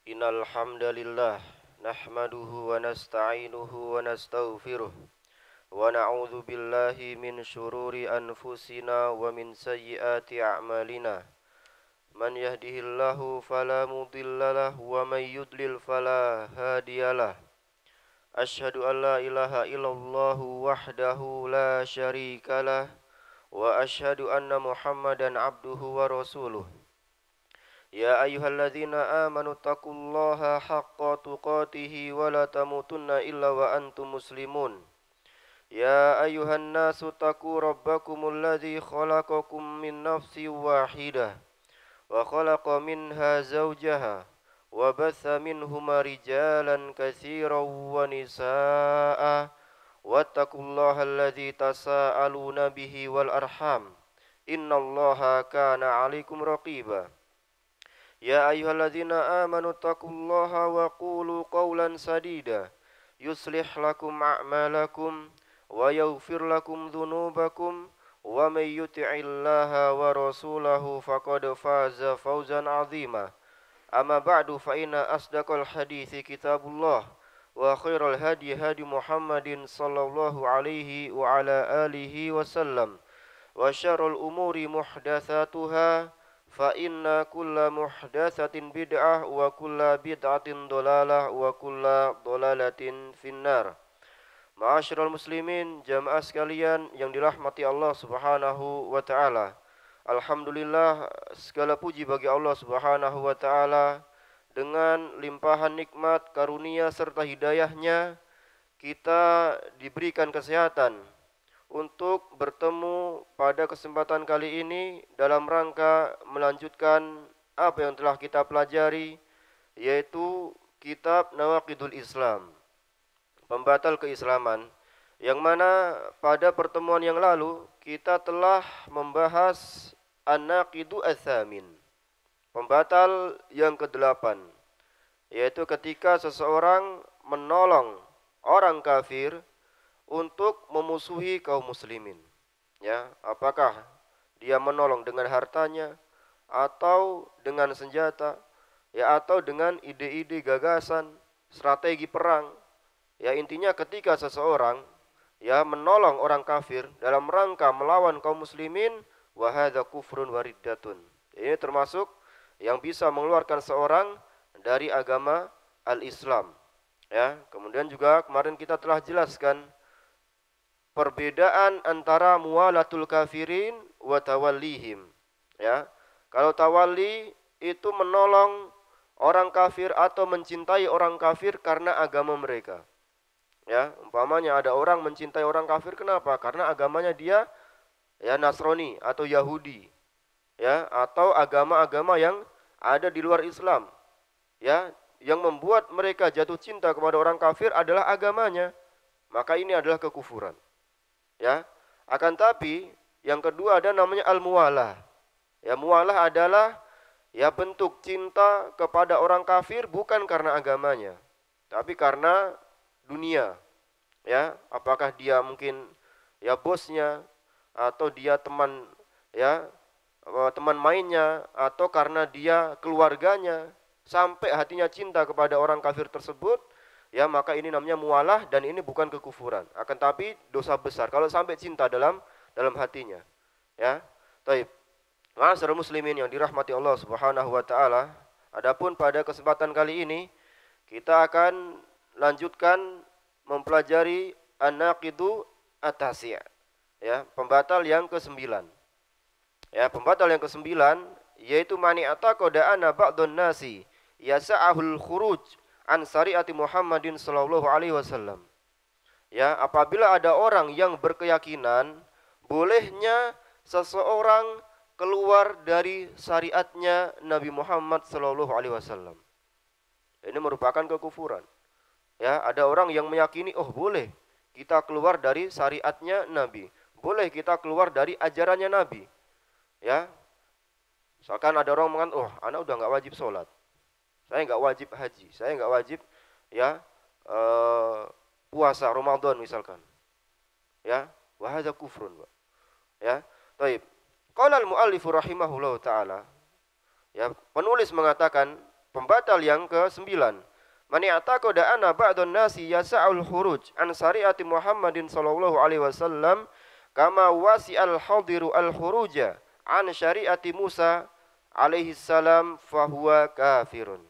Innal hamdalillah nahmaduhu wa nasta'inuhu wa nastaghfiruh wa na'udzu billahi min shururi anfusina wa min sayyiati a'malina. Man yahdihillahu fala mudhillalah wa man yudlil fala hadiyalah. Asyhadu an la ilaha illallah wahdahu la syarikalah wa asyhadu anna Muhammadan abduhu wa rasuluh. يا أيها الذين آمنوا اتقوا الله حق تقاته ولا تموتن إلا وأنتم مسلمون يا أيها الناس اتقوا ربكم الذي خلقكم من نفس واحدة وخلق منها زوجها وبث منهما رجالا كثيرا ونساء واتقوا الله الذي تساءلون به والأرحام إن الله كان عليكم رقيبا يا أيها الذين آمنوا اتقوا الله وقولوا قولا سديدا يصلح لكم أعمالكم ويغفر لكم ذنوبكم ومن يطع الله ورسوله فقد فاز فوزا عظيما أما بعد فإن أصدق الحديث كتاب الله وخير الهدي هدي محمد صلى الله عليه وعلى آله وسلم وشر الأمور محدثاتها fa inna kulla muhdatsatin bid'ah wa kulla bid'atin dhalalah wa kulla dhalalatin finnar. Ma'asyiral muslimin, jamaah sekalian yang dirahmati Allah Subhanahu wa taala. Alhamdulillah, segala puji bagi Allah Subhanahu wa taala. Dengan limpahan nikmat, karunia serta hidayahnya, kita diberikan kesehatan untuk bertemu pada kesempatan kali ini dalam rangka melanjutkan apa yang telah kita pelajari, yaitu kitab Nawaqidul Islam, pembatal keislaman, yang mana pada pertemuan yang lalu kita telah membahas An-Naqidu Ats-Tsamin, pembatal yang ke-8, yaitu ketika seseorang menolong orang kafir untuk memusuhi kaum muslimin. Ya, apakah dia menolong dengan hartanya atau dengan senjata, ya, atau dengan ide-ide, gagasan, strategi perang. Ya, intinya ketika seseorang ya menolong orang kafir dalam rangka melawan kaum muslimin, wa hadza kufrun wa riddatun. Ini termasuk yang bisa mengeluarkan seorang dari agama al-Islam. Ya, kemudian juga kemarin kita telah jelaskan perbedaan antara muwalatul kafirin wa tawallihim. Ya. Kalau tawalli itu menolong orang kafir atau mencintai orang kafir karena agama mereka. Ya, umpamanya ada orang mencintai orang kafir, kenapa? Karena agamanya dia ya Nasrani atau Yahudi. Ya, atau agama-agama yang ada di luar Islam. Ya, yang membuat mereka jatuh cinta kepada orang kafir adalah agamanya. Maka ini adalah kekufuran. Ya, akan tapi yang kedua ada namanya al-muwalah. Ya, muwalah adalah ya bentuk cinta kepada orang kafir bukan karena agamanya, tapi karena dunia. Ya, apakah dia mungkin ya bosnya atau dia teman ya teman mainnya atau karena dia keluarganya sampai hatinya cinta kepada orang kafir tersebut. Ya, maka ini namanya mualah dan ini bukan kekufuran. Akan tapi dosa besar kalau sampai cinta dalam hatinya. Ya. Taib. Ma'asyiral muslimin yang dirahmati Allah Subhanahu wa taala, adapun pada kesempatan kali ini kita akan lanjutkan mempelajari An-Naqidu At-Tasi'. Ya, pembatal yang ke-9. Ya, pembatal yang ke-9 yaitu mani ataqada ana ba'dun nasi yasa'ahul khuruj an syariati Muhammadin sallallahu alaihi wasallam. Ya, apabila ada orang yang berkeyakinan bolehnya seseorang keluar dari syariatnya Nabi Muhammad sallallahu alaihi wasallam. Ini merupakan kekufuran. Ya, ada orang yang meyakini, oh boleh kita keluar dari syariatnya Nabi. Boleh kita keluar dari ajarannya Nabi. Ya. Misalkan ada orang mengatakan, oh, anak udah enggak wajib sholat. Saya enggak wajib haji, saya enggak wajib ya puasa Ramadan misalkan. Ya, wa hadza kufrun. Ya. Baik. Qala al-muallif rahimahullahu taala. Ya, penulis mengatakan pembatal yang ke-9. Man i'taqada anna ba'dun nasi yasa'ul khuruj an syariati Muhammadin sallallahu alaihi wasallam kama wasi'al hadiru al-khuruja an syariati Musa alaihi salam fahuwa kafirun.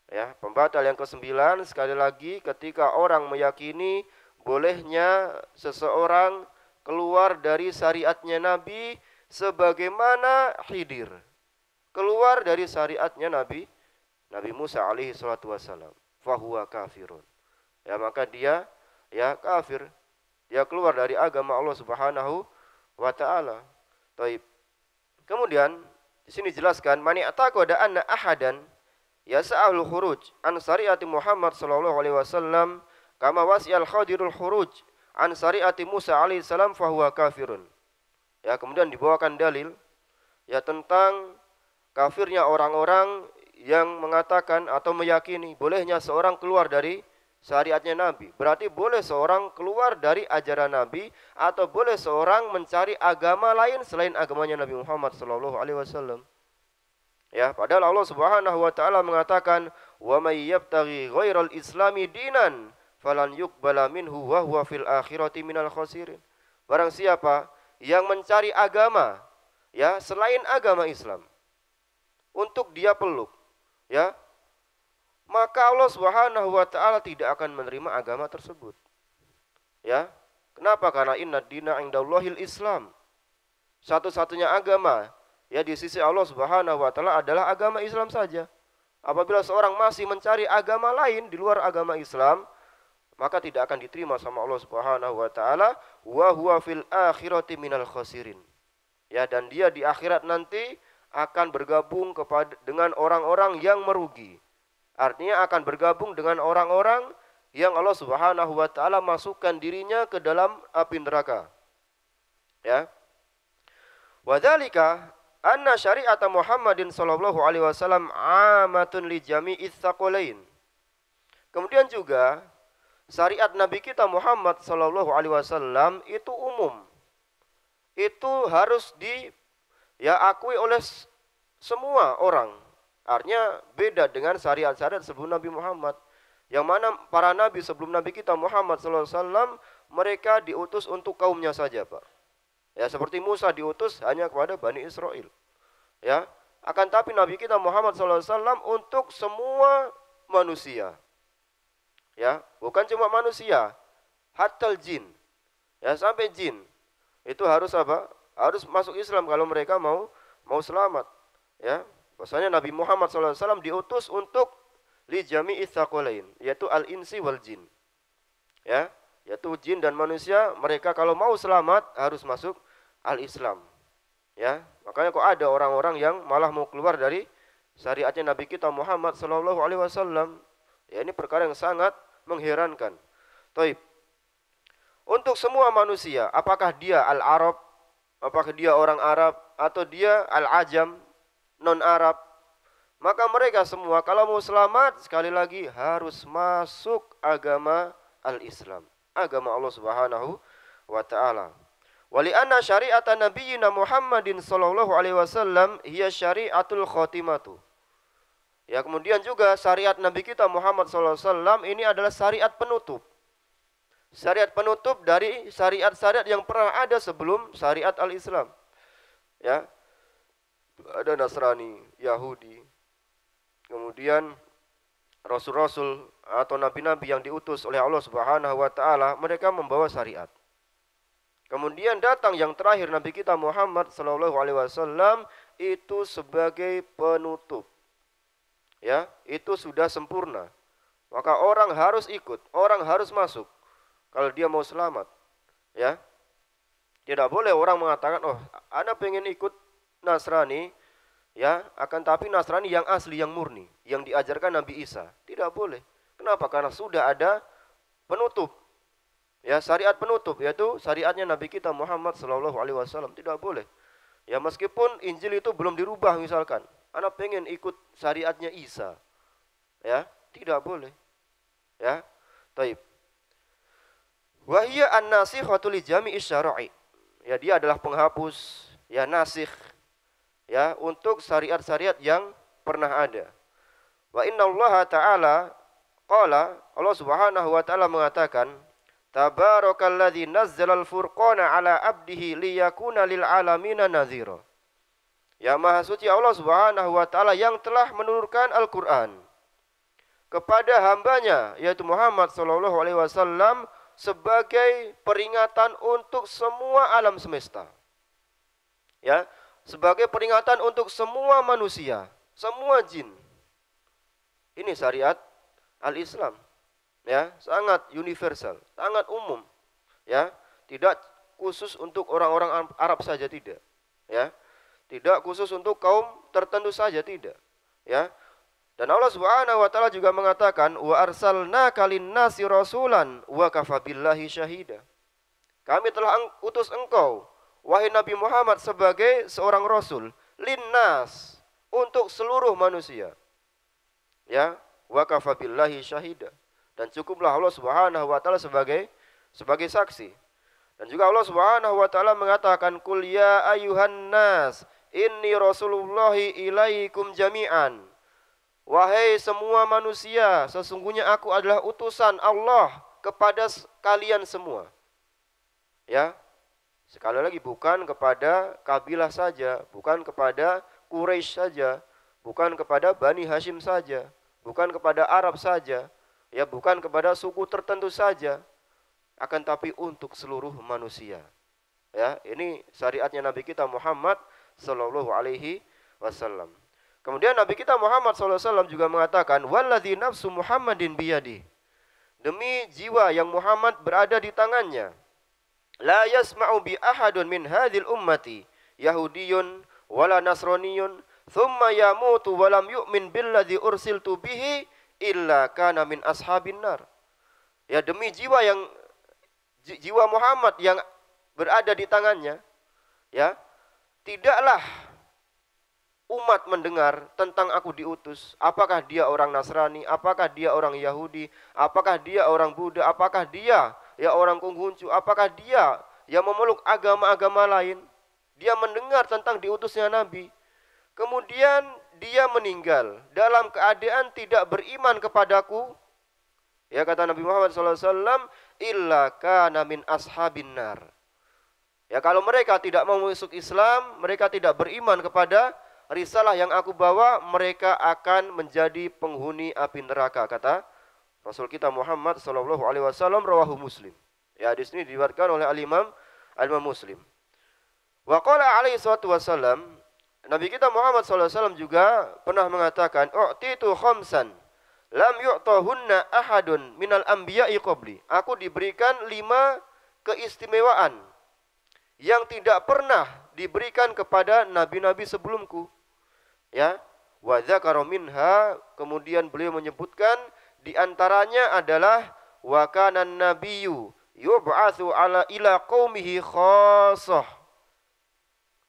Ya, pembatal yang ke-9 sekali lagi ketika orang meyakini bolehnya seseorang keluar dari syariatnya Nabi sebagaimana Khidir keluar dari syariatnya Nabi Musa alaihi salatu wassalam, fahuwa kafirun. Ya, maka dia ya kafir. Dia keluar dari agama Allah Subhanahu wa taala. Taib. Kemudian di sini jelaskan man i'taqada anna ahadan yas'al khuruj an syariati Muhammad sallallahu alaihi wasallam kama wasi'al khadirul khuruj an syariati Musa alaihi salam fahuwa kafirun. Ya, kemudian dibawakan dalil ya tentang kafirnya orang-orang yang mengatakan atau meyakini bolehnya seorang keluar dari syariatnya Nabi. Berarti boleh seorang keluar dari ajaran Nabi atau boleh seorang mencari agama lain selain agamanya Nabi Muhammad sallallahu alaihi wasallam. Ya, padahal Allah Subhanahu wa taala mengatakan, "Wa may yabtaghi ghairal islami dinan falan yuqbala minhu wa huwa fil akhirati minal khasirin." Barang siapa yang mencari agama ya selain agama Islam untuk dia peluk, ya, maka Allah Subhanahu wa taala tidak akan menerima agama tersebut. Ya. Kenapa? Karena inna dina indallahil Islam. Satu-satunya agama ya di sisi Allah Subhanahu wa taala adalah agama Islam saja. Apabila seorang masih mencari agama lain di luar agama Islam, maka tidak akan diterima sama Allah Subhanahu wa taala, wa huwa fil akhirati minal khasirin. Ya, dan dia di akhirat nanti akan bergabung dengan orang-orang yang merugi. Artinya akan bergabung dengan orang-orang yang Allah Subhanahu wa taala masukkan dirinya ke dalam api neraka. Ya. Wa dzalika anna syari'ata Muhammadin sallallahu alaihi wasallam amatun li jami'is tsaqalain. Kemudian juga syariat Nabi kita Muhammad sallallahu alaihi wasallam itu umum. Itu harus akui oleh semua orang. Artinya beda dengan syariat-syariat sebelum Nabi Muhammad. Yang mana para nabi sebelum Nabi kita Muhammad SAW mereka diutus untuk kaumnya saja, Pak. Ya, seperti Musa diutus hanya kepada Bani Israel. Ya, akan tapi Nabi kita Muhammad SAW untuk semua manusia. Ya, bukan cuma manusia, hatta jin. Ya, sampai jin. Itu harus apa? Harus masuk Islam kalau mereka mau selamat. Ya, bahwasanya Nabi Muhammad SAW diutus untuk li jami'is tsaqalain, yaitu al-insi wal jin. Ya, yaitu jin dan manusia, mereka kalau mau selamat harus masuk al-Islam. Ya, makanya kok ada orang-orang yang malah mau keluar dari syariatnya Nabi kita Muhammad SAW. Ya, ini perkara yang sangat mengherankan. Taib. Untuk semua manusia, apakah dia al-Arab, apakah dia orang Arab, atau dia al-Ajam, non-Arab, maka mereka semua kalau mau selamat sekali lagi harus masuk agama al-Islam, agama Allah Subhanahu wa taala. Wali anna syari'ata nabiyyina Muhammadin sallallahu alaihi wasallam hiya syari'atul khatimatu. Ya, kemudian juga syariat Nabi kita Muhammad sallallahu alaihi wasallam ini adalah syariat penutup. Syariat penutup dari syariat-syariat yang pernah ada sebelum syariat al-Islam. Ya. Ada Nasrani, Yahudi. Kemudian rasul-rasul atau nabi-nabi yang diutus oleh Allah Subhanahu wa taala, mereka membawa syariat. Kemudian datang yang terakhir Nabi kita Muhammad sallallahu alaihi wasallam itu sebagai penutup. Ya, itu sudah sempurna. Maka orang harus ikut, orang harus masuk kalau dia mau selamat. Ya. Tidak boleh orang mengatakan, "Oh, ana pengen ikut Nasrani." Ya, akan tapi Nasrani yang asli, yang murni, yang diajarkan Nabi Isa. Tidak boleh. Kenapa? Karena sudah ada penutup. Ya, syariat penutup, yaitu syariatnya Nabi kita Muhammad sallallahu alaihi wasallam. Tidak boleh. Ya, meskipun Injil itu belum dirubah misalkan. Anak pengen ikut syariatnya Isa. Ya, tidak boleh. Ya. Taib. Wa hiya an-nasikhatu li jami'i syara'i. Ya, dia adalah penghapus, ya nasikh, ya, untuk syariat-syariat yang pernah ada. Wa innallaha ta'ala qala, Allah Subhanahu wa taala mengatakan, Tabarakalladzi nazzalal furqana ala abdihi liyakuna lil alamina nadhira. Ya Maha Suci Allah Subhanahu wa taala yang telah menurunkan Al-Qur'an kepada hambanya yaitu Muhammad sallallahu alaihi wasallam sebagai peringatan untuk semua alam semesta. Ya, sebagai peringatan untuk semua manusia, semua jin. Ini syariat al-Islam. Ya, sangat universal, sangat umum. Ya, tidak khusus untuk orang-orang Arab saja, tidak. Ya. Tidak khusus untuk kaum tertentu saja, tidak. Ya. Dan Allah Subhanahu wa taala juga mengatakan, "Wa arsalnaka lin-nasi rasulan wa kafa billahi syahida." Kami telah utus engkau, wahai Nabi Muhammad, sebagai seorang rasul, linnas, untuk seluruh manusia. Ya, wa kafa billahi syahida. Dan cukuplah Allah Subhanahu wa taala sebagai saksi. Dan juga Allah Subhanahu wa taala mengatakan, "Qul ya ayyuhan nas, inni rasulullahi ilaikum jami'an." Wahai semua manusia, sesungguhnya aku adalah utusan Allah kepada kalian semua. Ya. Sekali lagi, bukan kepada kabilah saja, bukan kepada Quraisy saja, bukan kepada Bani Hashim saja, bukan kepada Arab saja, ya, bukan kepada suku tertentu saja, akan tapi untuk seluruh manusia. Ya, ini syariatnya Nabi kita Muhammad sallallahu alaihi wasallam. Kemudian Nabi kita Muhammad sallallahu alaihi wasallam juga mengatakan, "Walladzi nafsu Muhammadin biyadi." Demi jiwa yang Muhammad berada di tangannya. La yasma'u bi ahadun min hadhil ummati yahudiyyun wala nasraniyun thumma yamutu wa lam yu'min billadzi ursiltu bihi illa kana min ashabin nar. Ya, demi jiwa Muhammad yang berada di tangannya, ya, tidaklah umat mendengar tentang aku diutus, apakah dia orang Nasrani, apakah dia orang Yahudi, apakah dia orang Buddha, apakah dia ya orang Konghucu, apakah dia yang memeluk agama-agama lain, dia mendengar tentang diutusnya Nabi, kemudian dia meninggal dalam keadaan tidak beriman kepadaku, ya, kata Nabi Muhammad SAW, illa kana min ashabin nar. Ya, kalau mereka tidak mau masuk Islam, mereka tidak beriman kepada risalah yang aku bawa, mereka akan menjadi penghuni api neraka, kata Rasul kita Muhammad sallallahu alaihi wasallam, rawahu Muslim. Ya, hadis ini diriwayatkan oleh Al-Imam Muslim. Wa qala alaihi salatu wasallam, Nabi kita Muhammad sallallahu alaihi wasallam juga pernah mengatakan, "U'titu khamsan lam yu'tahunna ahadun minal anbiya'i qabli." Aku diberikan 5 keistimewaan yang tidak pernah diberikan kepada nabi-nabi sebelumku. Ya, wa dzakara minha, kemudian beliau menyebutkan di antaranya adalah wa kana an-nabiyyu yub'atsu ala ila qaumihi khassah.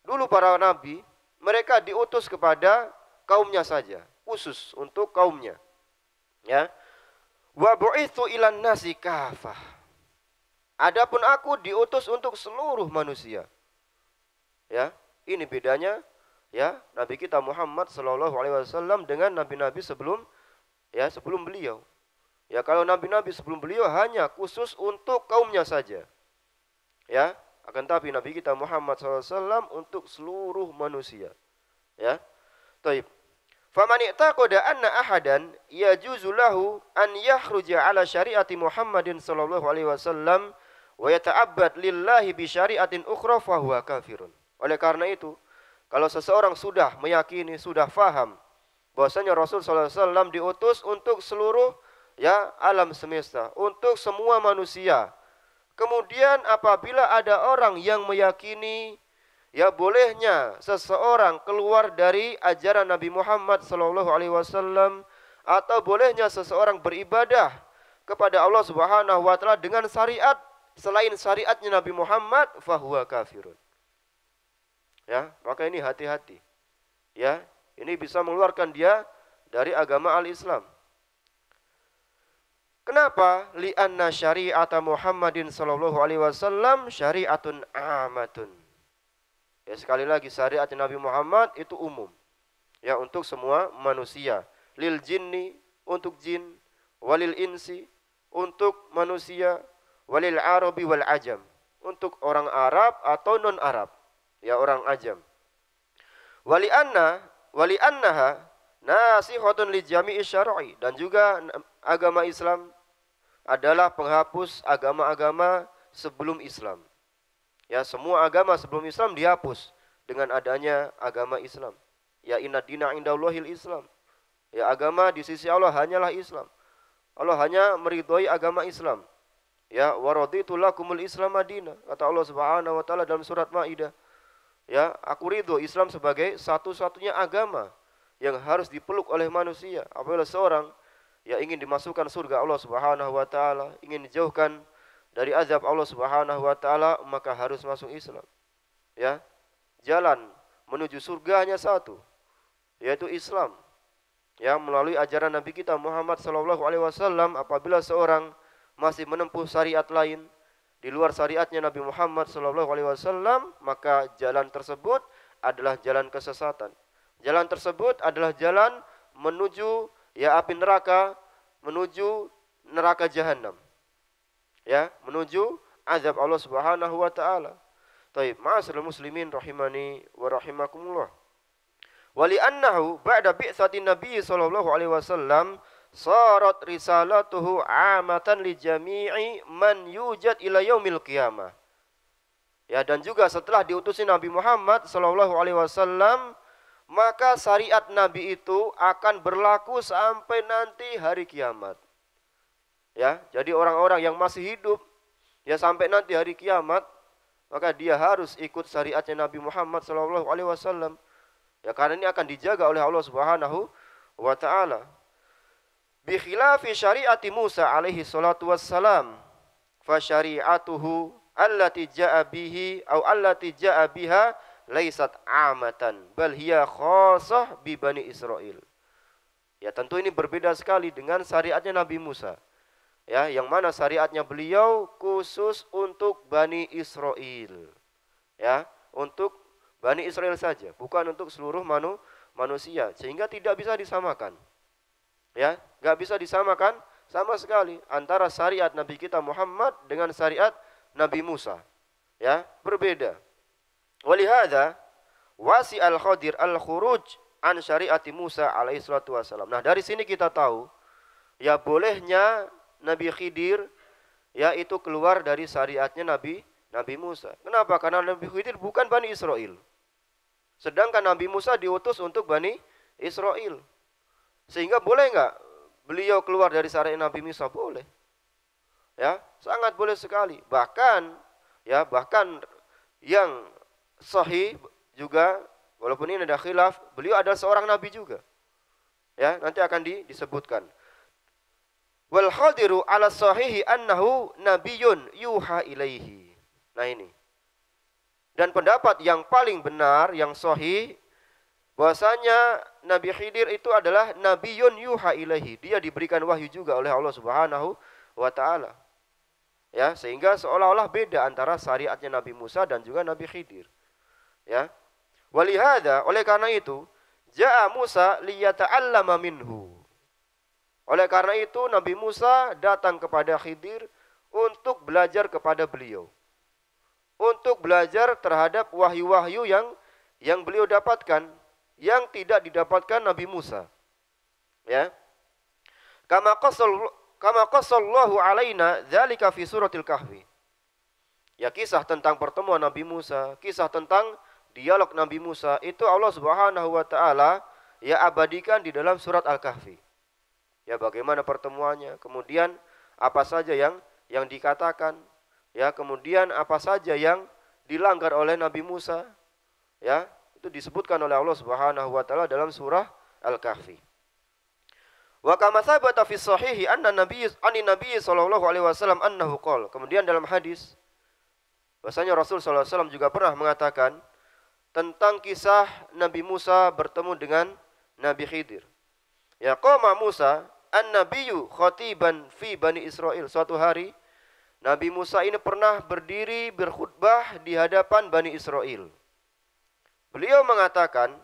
Dulu para nabi, mereka diutus kepada kaumnya saja, khusus untuk kaumnya. Ya. Wa bu'itsu ilan nasi kafah. Adapun aku diutus untuk seluruh manusia. Ya, ini bedanya, ya, Nabi kita Muhammad sallallahu alaihi wasallam dengan nabi-nabi sebelum beliau. Ya, kalau nabi-nabi sebelum beliau hanya khusus untuk kaumnya saja. Ya, akan tapi Nabi kita Muhammad sallallahu alaihi wasallam untuk seluruh manusia. Ya. Taib. Faman i'taqada anna ahadan yajuzu lahu an yakhruja ala syariati Muhammadin sallallahu alaihi wasallam wa yata'abbad lillahi bi syariatin ukhra fa huwa kafirun. Oleh karena itu, kalau seseorang sudah meyakini, sudah faham bahwasanya Rasul sallallahu alaihi wasallam diutus untuk seluruh, ya, alam semesta, untuk semua manusia. Kemudian apabila ada orang yang meyakini, ya, bolehnya seseorang keluar dari ajaran Nabi Muhammad sallallahu alaihi wasallam, atau bolehnya seseorang beribadah kepada Allah Subhanahu wa taala dengan syariat selain syariatnya Nabi Muhammad, fahuwa kafirun. Ya, maka ini hati-hati. Ya, ini bisa mengeluarkan dia dari agama al-Islam. Kenapa? Li'anna syari'ata Muhammadin sallallahu alaihi wasallam syari'atun amatun. Ya, sekali lagi, syariat Nabi Muhammad itu umum. Ya, untuk semua manusia. lil jinni, untuk jin, walil insi, untuk manusia, walil arabi wal ajam, untuk orang Arab atau non Arab, ya orang ajam. Wali annaha nasihatun li jami'i syar'i, dan juga agama Islam adalah penghapus agama-agama sebelum Islam. Ya, semua agama sebelum Islam dihapus dengan adanya agama Islam. Ya, inna dina indallahil Islam. Ya, agama di sisi Allah hanyalah Islam. Allah hanya meridhoi agama Islam. Ya, wa raditu lakumul Islam madina, kata Allah Subhanahu wa taala dalam surat Maidah. Ya, aku ridho Islam sebagai satu-satunya agama yang harus dipeluk oleh manusia. Apabila seorang yang ingin dimasukkan surga Allah Subhanahu wa taala, ingin dijauhkan dari azab Allah Subhanahu wa taala, maka harus masuk Islam. Ya. Jalan menuju surga hanya satu, yaitu Islam. Ya, melalui ajaran Nabi kita Muhammad sallallahu alaihi wasallam. Apabila seorang masih menempuh syariat lain di luar syariatnya Nabi Muhammad sallallahu alaihi wasallam, maka jalan tersebut adalah jalan kesesatan. Jalan tersebut adalah jalan menuju ya api neraka, menuju neraka jahanam. Ya, menuju azab Allah Subhanahu wa taala. Taib, ma'asyiral muslimin rahimani wa rahimakumullah. Wali annahu ba'da bi'tsati Nabi sallallahu alaihi wasallam sarat risalatuhu 'amatan li jami'i man yujad ila yaumil qiyamah. Ya, dan juga setelah diutusnya Nabi Muhammad sallallahu alaihi wasallam, maka syariat Nabi itu akan berlaku sampai nanti hari kiamat. Ya, jadi orang-orang yang masih hidup ya sampai nanti hari kiamat, maka dia harus ikut syariatnya Nabi Muhammad sallallahu alaihi wasallam. Ya, karena ini akan dijaga oleh Allah Subhanahu wa taala. Bi khilafi syariati Musa alaihi salatu wassalam, fa syari'atuhu allati ja'a bihi au allati ja'a biha laisat amatan bal hiya khassah bi Bani Israil. Ya, tentu ini berbeda sekali dengan syariatnya Nabi Musa. Ya, yang mana syariatnya beliau khusus untuk Bani Israil. Ya, untuk Bani Israel saja, bukan untuk seluruh manusia, sehingga tidak bisa disamakan. Ya, enggak bisa disamakan sama sekali antara syariat Nabi kita Muhammad dengan syariat Nabi Musa. Ya, berbeda. Walihada wasi al-Khadir al-khuruj an syariati Musa alaihi salatu wasalam. Nah, dari sini kita tahu ya bolehnya Nabi Khidir yaitu keluar dari syariatnya Nabi Musa. Kenapa? Karena Nabi Khidir bukan Bani Israel. Sedangkan Nabi Musa diutus untuk Bani Israel. Sehingga boleh enggak beliau keluar dari syariat Nabi Musa? Boleh. Ya, sangat boleh sekali. Bahkan yang sahih juga, walaupun ini ada khilaf, beliau adalah seorang nabi juga. Ya, nanti akan disebutkan. Wal khadiru ala sahihi annahu nabiyyun yuha ilaihi. Nah, ini. Dan pendapat yang paling benar, yang sahih, bahwasanya Nabi Khidir itu adalah nabiyyun yuha ilaihi. Dia diberikan wahyu juga oleh Allah Subhanahu wa taala. Ya, sehingga seolah-olah beda antara syariatnya Nabi Musa dan juga Nabi Khidir. Ya. Walihada, oleh karena itu, ja'a Musa liyata'allama minhu. Oleh karena itu Nabi Musa datang kepada Khidir untuk belajar kepada beliau. Untuk belajar terhadap wahyu-wahyu yang beliau dapatkan, yang tidak didapatkan Nabi Musa. Ya. Kama qassallahu alaina dzalika fi suratil kahfi. Ya, kisah tentang pertemuan Nabi Musa, kisah tentang dialog Nabi Musa itu Allah Subhanahu wa taala ya abadikan di dalam surat Al-Kahfi. Ya, bagaimana pertemuannya, kemudian apa saja yang dikatakan, ya, kemudian apa saja yang dilanggar oleh Nabi Musa, ya, itu disebutkan oleh Allah Subhanahu wa taala dalam surah Al-Kahfi. Wa kama tsabata fi shahihi anna nabiy sallallahu alaihi wasallam annahu qala. Kemudian dalam hadis bahwasanya Rasul sallallahu alaihi wasallam juga pernah mengatakan tentang kisah Nabi Musa bertemu dengan Nabi Khidir. Ya, qama Musa an-nabiyyu khatiban fi Bani Israil. Suatu hari Nabi Musa ini pernah berdiri berkhutbah di hadapan Bani Israel. Beliau mengatakan,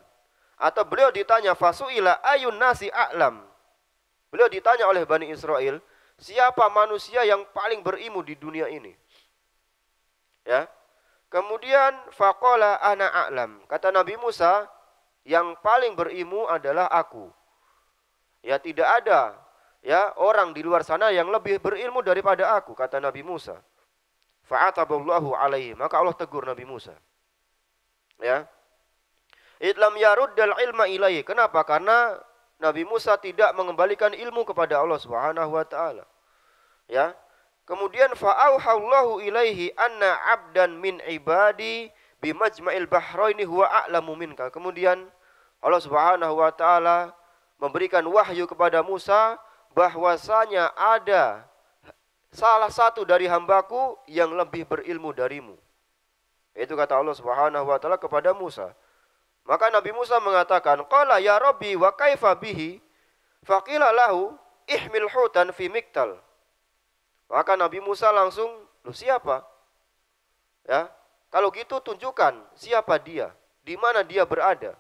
Atau beliau ditanya, fasu'ila ayun nasi a'lam. Beliau ditanya oleh Bani Israel, siapa manusia yang paling berilmu di dunia ini? Ya. Kemudian faqala ana a'lam. Kata Nabi Musa, yang paling berilmu adalah aku. Ya, tidak ada ya orang di luar sana yang lebih berilmu daripada aku, kata Nabi Musa. Fa'ataballahu alaihi, maka Allah tegur Nabi Musa. Ya. Idlam yaruddal ilma ilaihi. Kenapa? Karena Nabi Musa tidak mengembalikan ilmu kepada Allah Subhanahu wa taala. Ya. Kemudian fa'auhallahu ilaihi anna 'abdan min ibadi bimajma'il bahraini huwa a'lamu minka. Kemudian Allah Subhanahu wa taala memberikan wahyu kepada Musa bahwasanya ada salah satu dari hambaku yang lebih berilmu darimu. Itu kata Allah Subhanahu wa taala kepada Musa. Maka Nabi Musa mengatakan, qala ya rabbi wa kaifa bihi? Faqila lahu ihmil hutan fi miktal. Maka Nabi Musa langsung, lu siapa? Ya, kalau gitu tunjukkan siapa dia, di mana dia berada.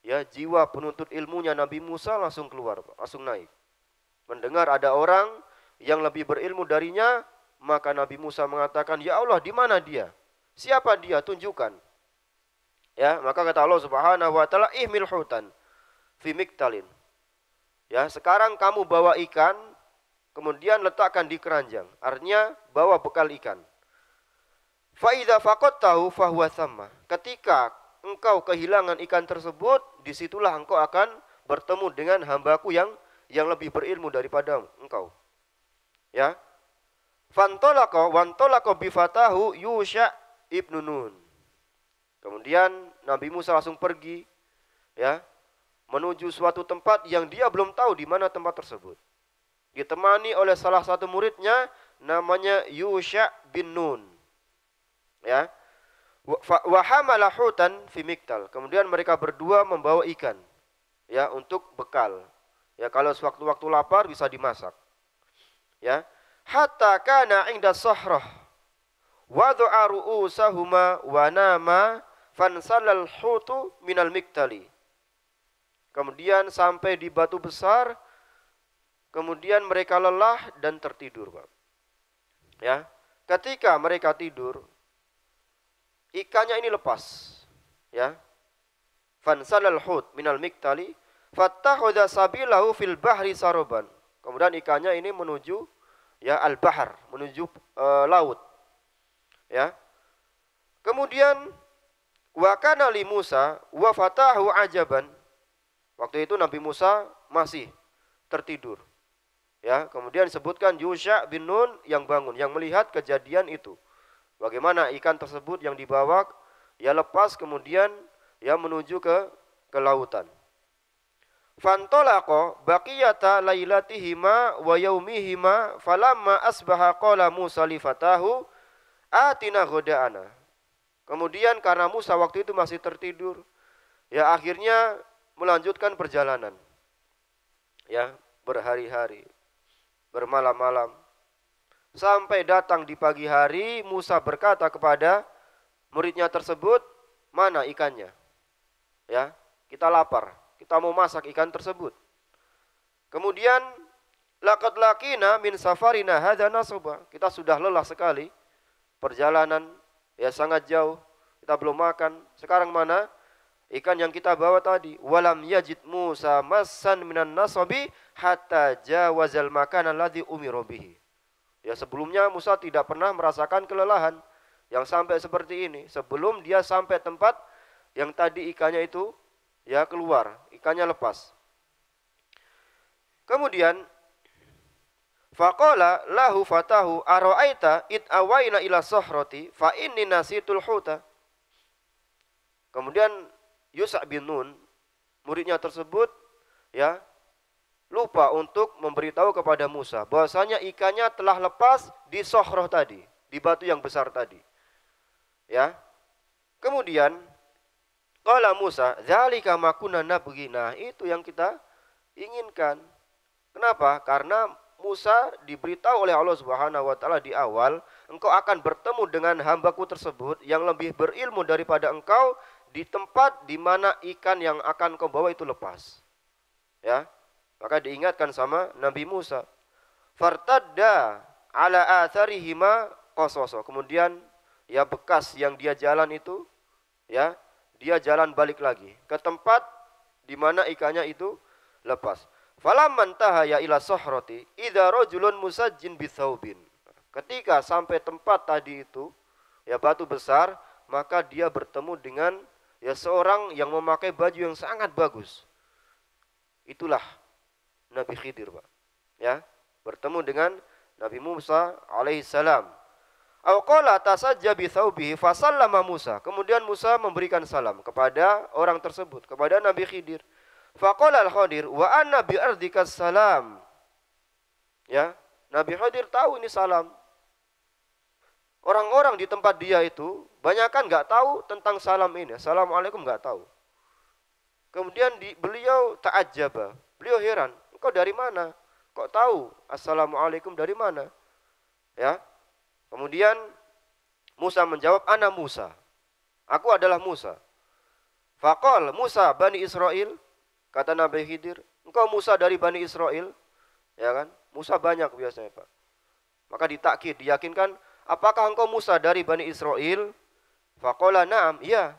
Ya, jiwa penuntut ilmunya Nabi Musa langsung keluar, langsung naik. Mendengar ada orang yang lebih berilmu darinya, maka Nabi Musa mengatakan, ya Allah, di mana dia? Siapa dia? Tunjukkan. Ya, maka kata Allah Subhanahu wa taala, ihmil hutan fi miktalin. Ya, sekarang kamu bawa ikan, kemudian letakkan di keranjang. Artinya bawa bekal ikan. Fa idza faqadtahu fa huwa thamma. Ketika engkau kehilangan ikan tersebut, disitulah engkau akan bertemu dengan hambaku yang lebih berilmu daripada engkau. Ya. Fantolaqa wantolaqa bifatahu Yusha ibnu Nun. Kemudian Nabi Musa langsung pergi, ya, menuju suatu tempat yang dia belum tahu di mana tempat tersebut. Ditemani oleh salah satu muridnya namanya Yusha bin Nun. Ya. Wa hamala hutan fi miktal. Kemudian mereka berdua membawa ikan, ya, untuk bekal. Ya, kalau sewaktu-waktu lapar bisa dimasak. Ya. Hatta kana 'inda sahrah wa du'a ru'usahuma wa nama fansalal hutu minal miktali. Kemudian sampai di batu besar, kemudian mereka lelah dan tertidur, Pak. Ya, ketika mereka tidur, ikannya ini lepas. Ya, fansalal hut minal miktali, fattakhadha sabilahu fil bahri saroban. Kemudian ikannya ini menuju, ya, al-bahar, menuju laut. Ya, kemudian wa kana li Musa wa fatahu ajaban. Waktu itu Nabi Musa masih tertidur. Ya, kemudian disebutkan Yusha bin Nun yang bangun, yang melihat kejadian itu. Bagaimana ikan tersebut yang dibawa, ya, lepas kemudian, ya, menuju ke lautan. Fantolaqa baqiyata lailatihima wa yaumihima falamma asbaha qala Musa li fatahu atina ghoda'ana. Kemudian karena Musa waktu itu masih tertidur, ya, akhirnya melanjutkan perjalanan. Ya, berhari-hari, bermalam-malam. Sampai datang di pagi hari, Musa berkata kepada muridnya tersebut, mana ikannya? Ya, kita lapar, kita mau masak ikan tersebut. Kemudian laqad laqina min safarina hadza nasaba. Kita sudah lelah sekali. Perjalanan, ya, sangat jauh, kita belum makan. Sekarang mana ikan yang kita bawa tadi? Walam yajid Musa massan minan nasabi hatta jawazal makan alladhi umira bihi. Ya, sebelumnya Musa tidak pernah merasakan kelelahan yang sampai seperti ini sebelum dia sampai tempat yang tadi ikannya itu, ya, keluar, ikannya lepas. Kemudian faqala lahu fatahu ara'aita id awaina ila sahrati fa inni nasitul huta. Kemudian Yusha bin Nun, muridnya tersebut, ya, lupa untuk memberitahu kepada Musa bahwasanya ikannya telah lepas di sohroh tadi, di batu yang besar tadi. Ya. Kemudian qala Musa, "Dzalika ma kunna nabghi." Nah, itu yang kita inginkan. Kenapa? Karena Musa diberitahu oleh Allah Subhanahu wa taala di awal, engkau akan bertemu dengan hambaku tersebut yang lebih berilmu daripada engkau di tempat di mana ikan yang akan kau bawa itu lepas. Ya, maka diingatkan sama Nabi Musa. Fartadda ala atharihima qasoso. Kemudian ya bekas yang dia jalan itu, ya, dia jalan balik lagi ke tempat di mana ikannya itu lepas. Falamman tahaya ila sahrati idza rajulun musajjin bithaubin. Ketika sampai tempat tadi itu, ya batu besar, maka dia bertemu dengan ya seorang yang memakai baju yang sangat bagus. Itulah Nabi Khidir, Pak. Ya, bertemu dengan Nabi Musa alaihissalam. Aw qala tasajja bi thawbihi fa sallama Musa. Kemudian Musa memberikan salam kepada orang tersebut, kepada Nabi Khidir. Fa qala al-Khadir wa anna bi ardika salam. Ya, Nabi Khidir tahu ini salam. Orang-orang di tempat dia itu banyakan nggak tahu tentang salam ini. Assalamualaikum nggak tahu. Kemudian beliau ta'ajjaba. Beliau heran, engkau dari mana? Kok tahu assalamualaikum dari mana? Ya. Kemudian Musa menjawab, ana Musa. Aku adalah Musa. Faqal Musa Bani Israel. Kata Nabi Khidir, engkau Musa dari Bani Israel. Ya kan? Musa banyak biasanya, Pak. Maka ditakkid, diyakinkan, apakah engkau Musa dari Bani Israel? Faqala na'am, iya.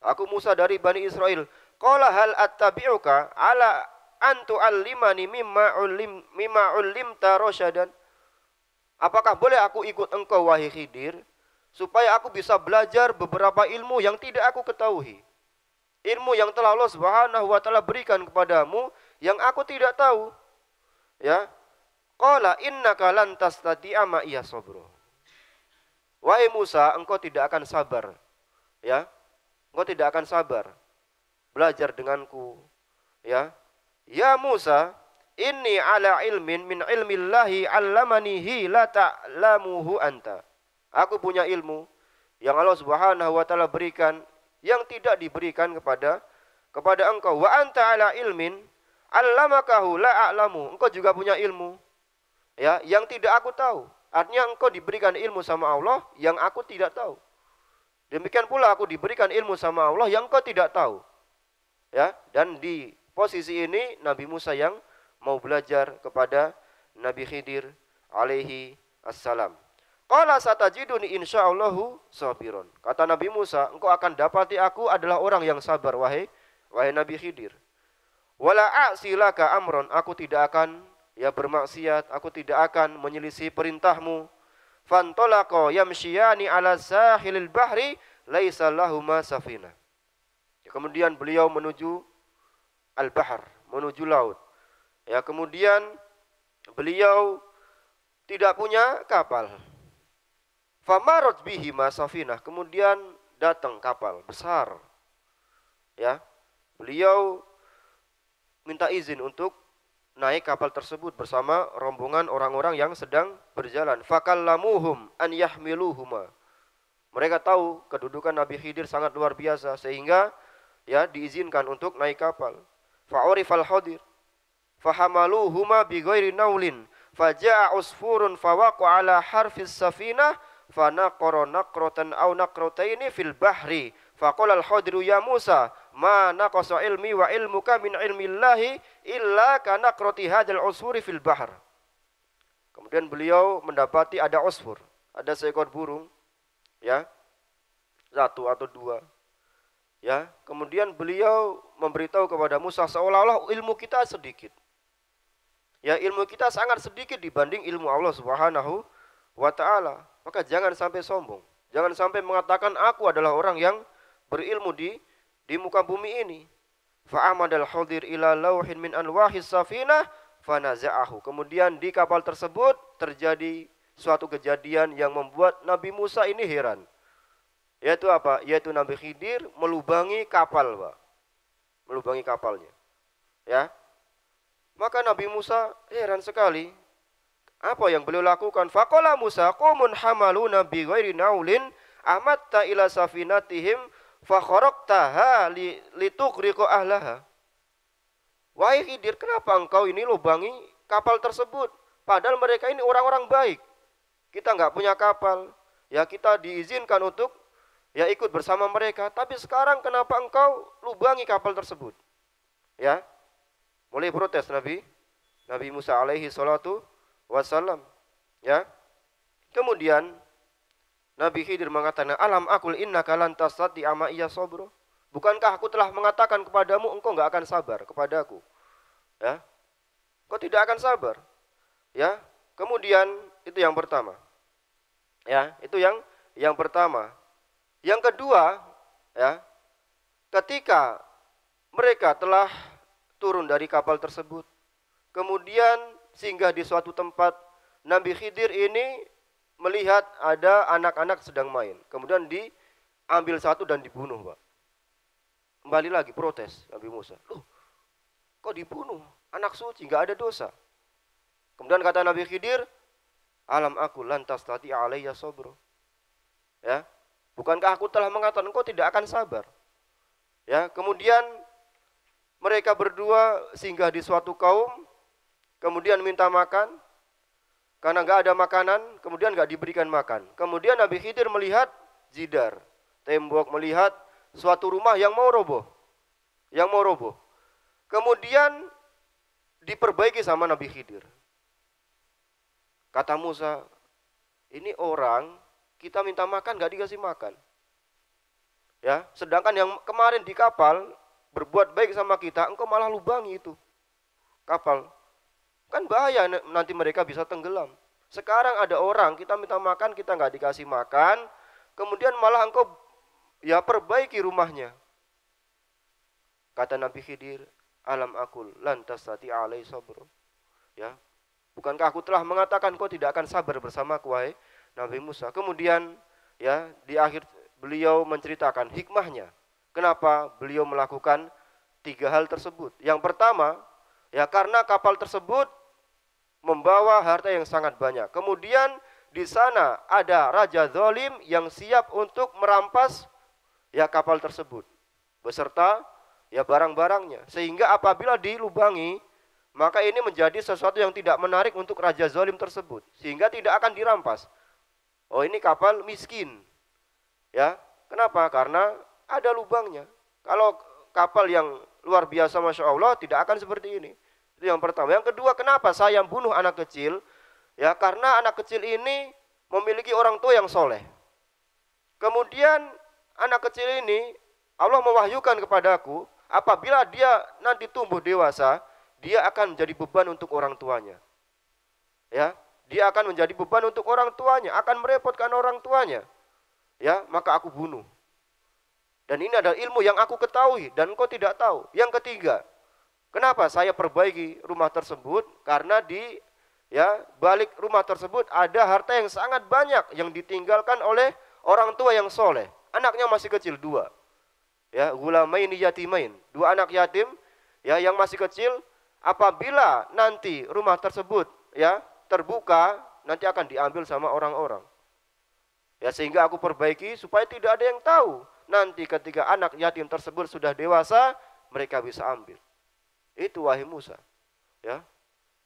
Aku Musa dari Bani Israel. Qala hal attabi'uka ala an tu'allimani mimma ullimta rasyadan. Apakah boleh aku ikut engkau wahai Khidir supaya aku bisa belajar beberapa ilmu yang tidak aku ketahui. Ilmu yang telah Allah Subhanahu wa taala berikan kepadamu yang aku tidak tahu. Ya. Qala innaka lan tastati'a ma iya sabra. Wahai Musa, engkau tidak akan sabar. Ya. Engkau tidak akan sabar belajar denganku. Ya. Ya Musa, inni ala ilmin min ilmillahi 'allamanihi la ta'lamuhu anta. Aku punya ilmu yang Allah Subhanahu wa taala berikan yang tidak diberikan kepada engkau. Wa anta ala ilmin 'allamakahu la a'lamu. Engkau juga punya ilmu ya yang tidak aku tahu. Artinya engkau diberikan ilmu sama Allah yang aku tidak tahu. Demikian pula aku diberikan ilmu sama Allah yang engkau tidak tahu. Ya, dan di posisi ini Nabi Musa yang mau belajar kepada Nabi Khidir alaihi assalam. Qala satajiduni insyaallahu sabiron. Kata Nabi Musa, engkau akan dapati aku adalah orang yang sabar wahai Nabi Khidir. Wala a'silaka amron, aku tidak akan ya bermaksiat, aku tidak akan menyelisih perintahmu. Fantalaqa yamshiyani ala sahilil bahri laisa lahuma safinah. Kemudian beliau menuju al-bahr, menuju laut. Ya, kemudian beliau tidak punya kapal. Famarot bihi masafinah. Kemudian datang kapal besar. Ya, beliau minta izin untuk naik kapal tersebut bersama rombongan orang-orang yang sedang berjalan. Fakallamuhum an yahmiluhuma. Mereka tahu kedudukan Nabi Khidir sangat luar biasa sehingga ya diizinkan untuk naik kapal. Fa'urifal Khadir fahamaluhuma bighairi naulin faja'a usfurun fawaqa ala harfis safinah fanaqara naqratan aw naqrataini fil bahri faqala al-Khadiru ya Musa ma naqasa ilmi wa ilmuka min ilmillahi illa ka naqrati hadzal usfuri fil bahr. Kemudian beliau mendapati ada usfur, ada seekor burung ya, satu atau dua. Ya, kemudian beliau memberitahu kepada Musa seolah-olah ilmu kita sedikit. Ya, ilmu kita sangat sedikit dibanding ilmu Allah Subhanahu wa taala. Maka jangan sampai sombong. Jangan sampai mengatakan aku adalah orang yang berilmu di muka bumi ini. Fa'amadal Khadir ila lauhin min alwahis safinah fanaza'ahu. Kemudian di kapal tersebut terjadi suatu kejadian yang membuat Nabi Musa ini heran. Yaitu apa? Yaitu Nabi Khidir melubangi kapal, Pak. Melubangi kapalnya. Ya. Maka Nabi Musa heran sekali. Apa yang beliau lakukan? Faqala Musa qumun hamaluna bi ghairi naulin amatta ila safinatihim fa kharaqtaha litughriqa ahlaha. Wahai Khidir, kenapa engkau ini lubangi kapal tersebut? Padahal mereka ini orang-orang baik. Kita enggak punya kapal. Ya, kita diizinkan untuk ya ikut bersama mereka, tapi sekarang kenapa engkau lubangi kapal tersebut? Ya, mulai protes Nabi Musa alaihi salatu wassalam. Ya, kemudian Nabi Khidir mengatakan, alam akul innaka lan tastati'a ma'iya sabra. Bukankah aku telah mengatakan kepadamu engkau enggak akan sabar kepadaku? Ya, kau tidak akan sabar. Ya, kemudian itu yang pertama. Ya, itu yang pertama. Yang kedua, ya, ketika mereka telah turun dari kapal tersebut, kemudian singgah di suatu tempat, Nabi Khidir ini melihat ada anak-anak sedang main. Kemudian diambil satu dan dibunuh, Pak. Kembali lagi protes Nabi Musa. Loh, kok dibunuh? Anak suci, nggak ada dosa. Kemudian kata Nabi Khidir, alam aku lantas tadi alayya sabro. Ya, bukankah aku telah mengatakan engkau tidak akan sabar? Ya, kemudian mereka berdua singgah di suatu kaum, kemudian minta makan, karena nggak ada makanan, kemudian nggak diberikan makan. Kemudian Nabi Khidir melihat jidar, tembok, melihat suatu rumah yang mau roboh, Kemudian diperbaiki sama Nabi Khidir. Kata Musa, ini orang kita minta makan nggak dikasih makan. Ya, sedangkan yang kemarin di kapal berbuat baik sama kita, engkau malah lubangi itu kapal. Kan bahaya, nanti mereka bisa tenggelam. Sekarang ada orang kita minta makan, kita nggak dikasih makan, kemudian malah engkau ya perbaiki rumahnya. Kata Nabi Khidir, alam akul lantas tati alai sabro. Ya, bukankah aku telah mengatakan kau tidak akan sabar bersamaku, wahai Nabi Musa. Kemudian ya di akhir beliau menceritakan hikmahnya. Kenapa beliau melakukan 3 hal tersebut. Yang pertama, ya karena kapal tersebut membawa harta yang sangat banyak. Kemudian di sana ada raja zalim yang siap untuk merampas ya kapal tersebut beserta ya barang-barangnya. Sehingga apabila dilubangi, maka ini menjadi sesuatu yang tidak menarik untuk raja zalim tersebut, sehingga tidak akan dirampas. Oh, ini kapal miskin. Ya, kenapa? Karena ada lubangnya. Kalau kapal yang luar biasa, Masya Allah, tidak akan seperti ini. Itu yang pertama. Yang kedua, kenapa saya bunuh anak kecil? Ya, karena anak kecil ini memiliki orang tua yang soleh. Kemudian anak kecil ini Allah mewahyukan kepadaku, apabila dia nanti tumbuh dewasa, dia akan menjadi beban untuk orang tuanya. Ya, dia akan menjadi beban untuk orang tuanya, akan merepotkan orang tuanya. Ya, maka aku bunuh. Dan ini adalah ilmu yang aku ketahui dan engkau tidak tahu. Yang ketiga, kenapa saya perbaiki rumah tersebut? Karena di ya balik rumah tersebut ada harta yang sangat banyak yang ditinggalkan oleh orang tua yang soleh. Anaknya masih kecil 2. Ya, gulamaini yatimain, 2 anak yatim ya yang masih kecil. Apabila nanti rumah tersebut ya terbuka, nanti akan diambil sama orang-orang. Ya, sehingga aku perbaiki supaya tidak ada yang tahu. Nanti ketika anak yatim tersebut sudah dewasa, mereka bisa ambil. Itu wahai Musa. Ya.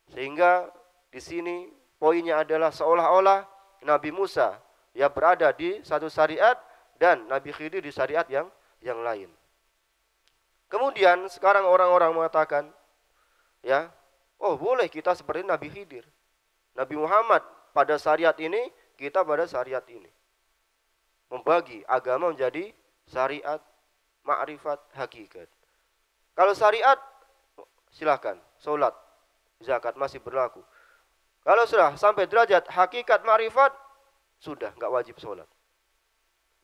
Sehingga di sini poinnya adalah seolah-olah Nabi Musa ya berada di satu syariat dan Nabi Khidir di syariat yang lain. Kemudian sekarang orang-orang mengatakan, ya, oh boleh kita seperti Nabi Khidir. Nabi Muhammad pada syariat ini, kita pada syariat ini. Membagi agama menjadi syariat, ma'rifat, hakikat. Kalau syariat, silahkan, sholat, zakat masih berlaku. Kalau sudah sampai derajat hakikat, ma'rifat, sudah nggak wajib sholat.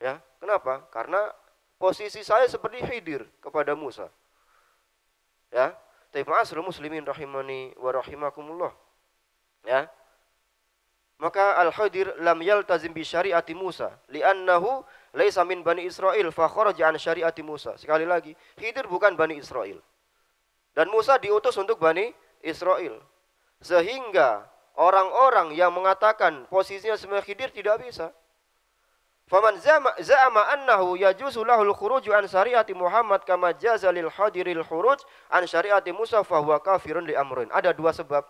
Ya, kenapa? Karena posisi saya seperti Khidir kepada Musa. Ya, ma'asyiral muslimin rahimani wa rahimakumullah. Ya. Maka Al-Khidir lam yaltazim bi syariati Musa li'annahu laisa min bani Israil fa kharaja an syariati Musa. Sekali lagi, Khidir bukan Bani Israel. Dan Musa diutus untuk Bani Israel. Sehingga orang-orang yang mengatakan posisinya sebagai Khidir tidak bisa. Faman za'ama annahu yajuzu lahul khuruju an syariati Muhammad kama jaza lil hadiril khuruj an syariati Musa fa huwa kafirun li amrin. Ada 2 sebab.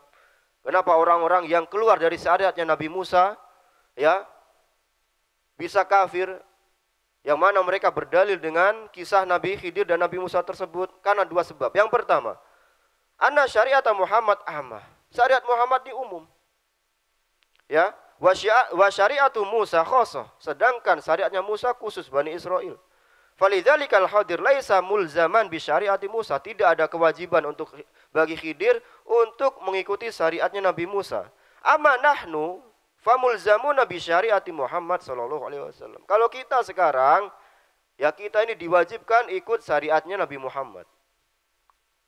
Kenapa orang-orang yang keluar dari syariatnya Nabi Musa ya bisa kafir? Yang mana mereka berdalil dengan kisah Nabi Khidir dan Nabi Musa tersebut karena dua sebab. Yang pertama, anna syariat Muhammad ammah. Syariat Muhammad di umum. Ya, wa syariatu Musa khosoh. Sedangkan syariatnya Musa khusus Bani Israel. Falidzalikal hadir laisa mulzaman bi syariati Musa. Tidak ada kewajiban untuk bagi Khidir untuk mengikuti syariatnya Nabi Musa. Amma nahnu famulzamuna bi syariati Muhammad sallallahu alaihi wasallam. Kalau kita sekarang, ya kita ini diwajibkan ikut syariatnya Nabi Muhammad.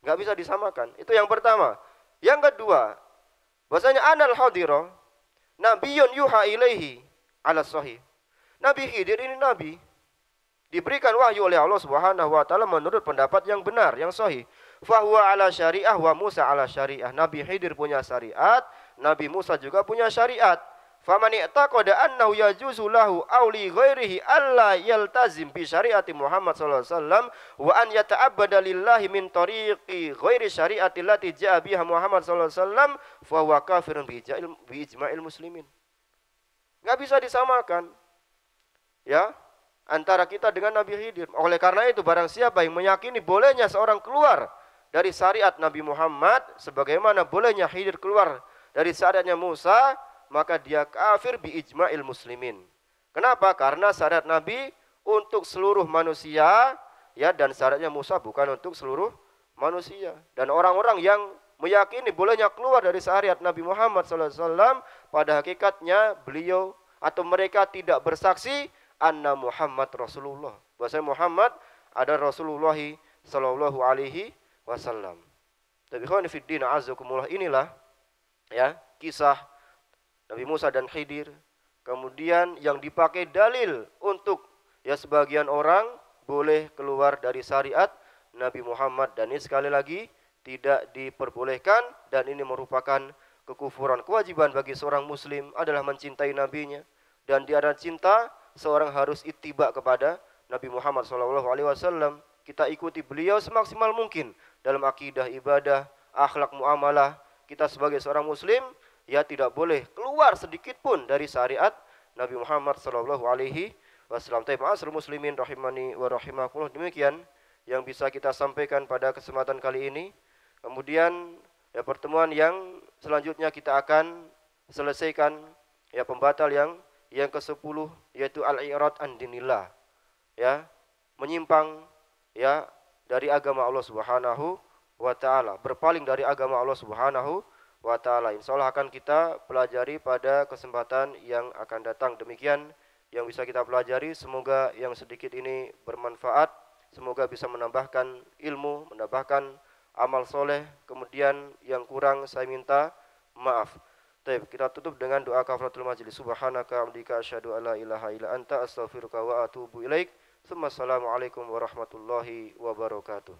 Enggak bisa disamakan. Itu yang pertama. Yang kedua, bahwasanya anal hadira nabiyyun yuha ilaihi ala sahih. Nabi Khidir ini nabi, diberikan wahyu oleh Allah Subhanahu wa taala menurut pendapat yang benar, yang sahih. Fahuwa ala syariah wa Musa ala syariah. Nabi Khidir punya syariat, Nabi Musa juga punya syariat. Faman i'taqada annahu yajuzu lahu aw li ghairihi alla yaltazim bi syariati Muhammad sallallahu alaihi wasallam wa an yata'abbada lillahi min tariqi ghairi syariati allati ja'a biha Muhammad sallallahu alaihi wasallam fa huwa kafirun bi ijma'il muslimin. Enggak bisa disamakan. Ya, antara kita dengan Nabi Khidir. Oleh karena itu barang siapa yang meyakini bolehnya seorang keluar dari syariat Nabi Muhammad sebagaimana bolehnya Khidir keluar dari syariatnya Musa, maka dia kafir bi ijma'il muslimin. Kenapa? Karena syariat Nabi untuk seluruh manusia, ya, dan syariatnya Musa bukan untuk seluruh manusia. Dan orang-orang yang meyakini bolehnya keluar dari syariat Nabi Muhammad SAW, pada hakikatnya beliau atau mereka tidak bersaksi anna Muhammad Rasulullah. Bahwasanya Muhammad ada Rasulullah sallallahu alaihi wasallam. Tapi ikhwan fillah azzakumullah, inilah ya kisah Nabi Musa dan Khidir. Kemudian yang dipakai dalil untuk ya sebagian orang boleh keluar dari syariat Nabi Muhammad, dan ini sekali lagi tidak diperbolehkan dan ini merupakan kekufuran. Kewajiban bagi seorang muslim adalah mencintai nabinya, dan di antara cinta seorang harus ittiba kepada Nabi Muhammad SAW. Kita ikuti beliau semaksimal mungkin dalam akidah, ibadah, akhlak, muamalah. Kita sebagai seorang muslim ya tidak boleh keluar sedikit pun dari syariat Nabi Muhammad SAW. Tapi ma'asyiral muslimin rahimani wa rahimakumullah, demikian yang bisa kita sampaikan pada kesempatan kali ini. Kemudian ya pertemuan yang selanjutnya kita akan selesaikan ya pembatal yang ke-10, yaitu al-i'rad an dinillah. Ya, menyimpang ya dari agama Allah Subhanahu wa taala, berpaling dari agama Allah Subhanahu wa taala. Insyaallah akan kita pelajari pada kesempatan yang akan datang. Demikian yang bisa kita pelajari, semoga yang sedikit ini bermanfaat, semoga bisa menambahkan ilmu, menambahkan amal soleh. Kemudian yang kurang saya minta maaf. Baik, kita tutup dengan doa kafaratul majlis. Subhanaka amdika asyhadu alla ilaha illa anta astaghfiruka wa atubu ilaik. Assalamualaikum warahmatullahi wabarakatuh.